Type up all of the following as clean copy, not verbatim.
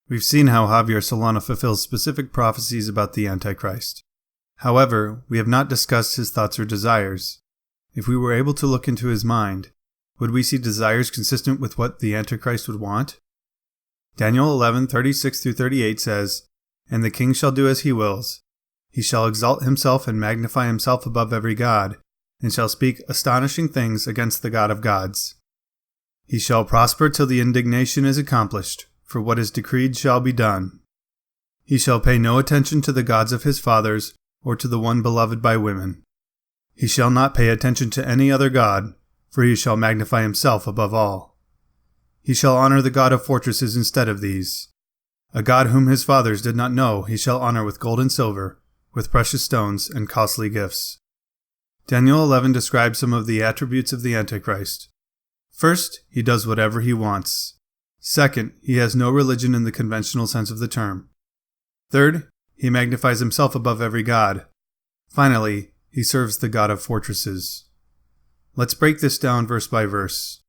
We've seen how Javier Solana fulfills specific prophecies about the Antichrist. However, we have not discussed his thoughts or desires. If we were able to look into his mind, would we see desires consistent with what the Antichrist would want? Daniel 11:36-38 says, "And the king shall do as he wills. He shall exalt himself and magnify himself above every god, and shall speak astonishing things against the God of gods. He shall prosper till the indignation is accomplished, for what is decreed shall be done. He shall pay no attention to the gods of his fathers, or to the one beloved by women. He shall not pay attention to any other god, for he shall magnify himself above all. He shall honor the God of fortresses instead of these. A god whom his fathers did not know he shall honor with gold and silver, with precious stones and costly gifts." Daniel 11 describes some of the attributes of the Antichrist. First, he does whatever he wants. Second, he has no religion in the conventional sense of the term. Third, he magnifies himself above every god. Finally, he serves the God of fortresses. Let's break this down verse by verse.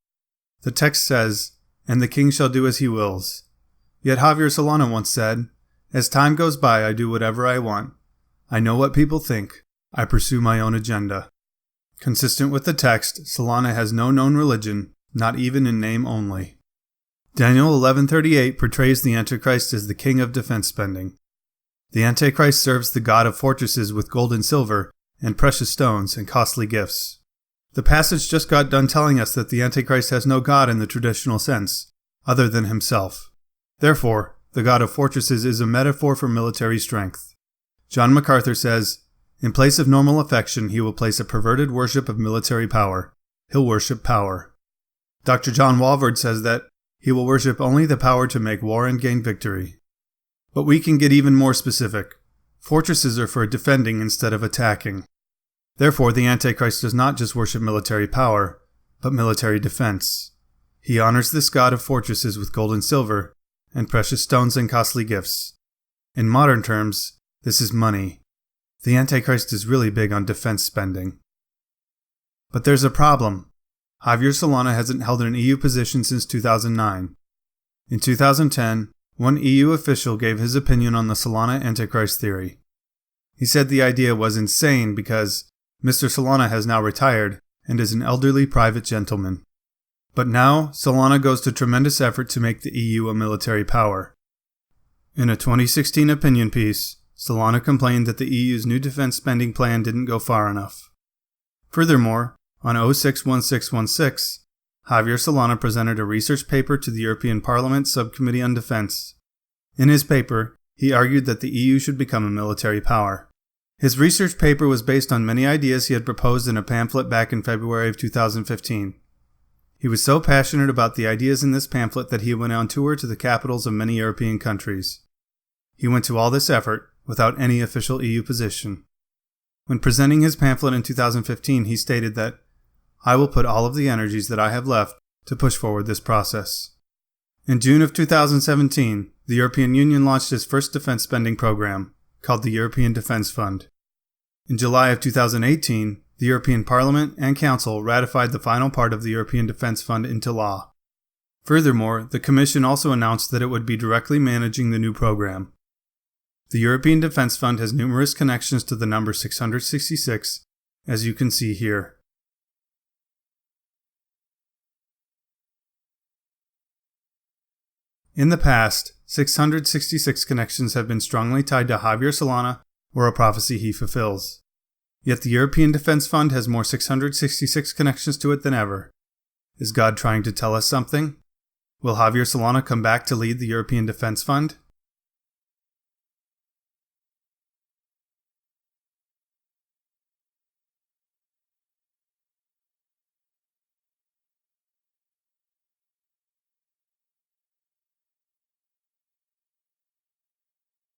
The text says, "And the king shall do as he wills." Yet Javier Solana once said, "As time goes by, I do whatever I want. I know what people think. I pursue my own agenda." Consistent with the text, Solana has no known religion, not even in name only. Daniel 11:38 portrays the Antichrist as the king of defense spending. The Antichrist serves the God of fortresses with gold and silver, and precious stones and costly gifts. The passage just got done telling us that the Antichrist has no god in the traditional sense, other than himself. Therefore, the God of fortresses is a metaphor for military strength. John MacArthur says, "In place of normal affection, he will place a perverted worship of military power. He'll worship power." Dr. John Walvoord says that he will worship only the power to make war and gain victory. But we can get even more specific. Fortresses are for defending instead of attacking. Therefore, the Antichrist does not just worship military power, but military defense. He honors this God of fortresses with gold and silver, and precious stones and costly gifts. In modern terms, this is money. The Antichrist is really big on defense spending. But there's a problem. Javier Solana hasn't held an EU position since 2009. In 2010, one EU official gave his opinion on the Solana Antichrist theory. He said the idea was insane because Mr. Solana has now retired and is an elderly private gentleman. But now, Solana goes to tremendous effort to make the EU a military power. In a 2016 opinion piece, Solana complained that the EU's new defense spending plan didn't go far enough. Furthermore, on 06-1616, Javier Solana presented a research paper to the European Parliament Subcommittee on Defense. In his paper, he argued that the EU should become a military power. His research paper was based on many ideas he had proposed in a pamphlet back in February of 2015. He was so passionate about the ideas in this pamphlet that he went on tour to the capitals of many European countries. He went to all this effort without any official EU position. When presenting his pamphlet in 2015, he stated that, "I will put all of the energies that I have left to push forward this process." In June of 2017, the European Union launched its first defense spending program, called the European Defense Fund. In July of 2018, the European Parliament and Council ratified the final part of the European Defense Fund into law. Furthermore, the Commission also announced that it would be directly managing the new program. The European Defense Fund has numerous connections to the number 666, as you can see here. In the past, 666 connections have been strongly tied to Javier Solana or a prophecy he fulfills. Yet the European Defense Fund has more 666 connections to it than ever. Is God trying to tell us something? Will Javier Solana come back to lead the European Defense Fund?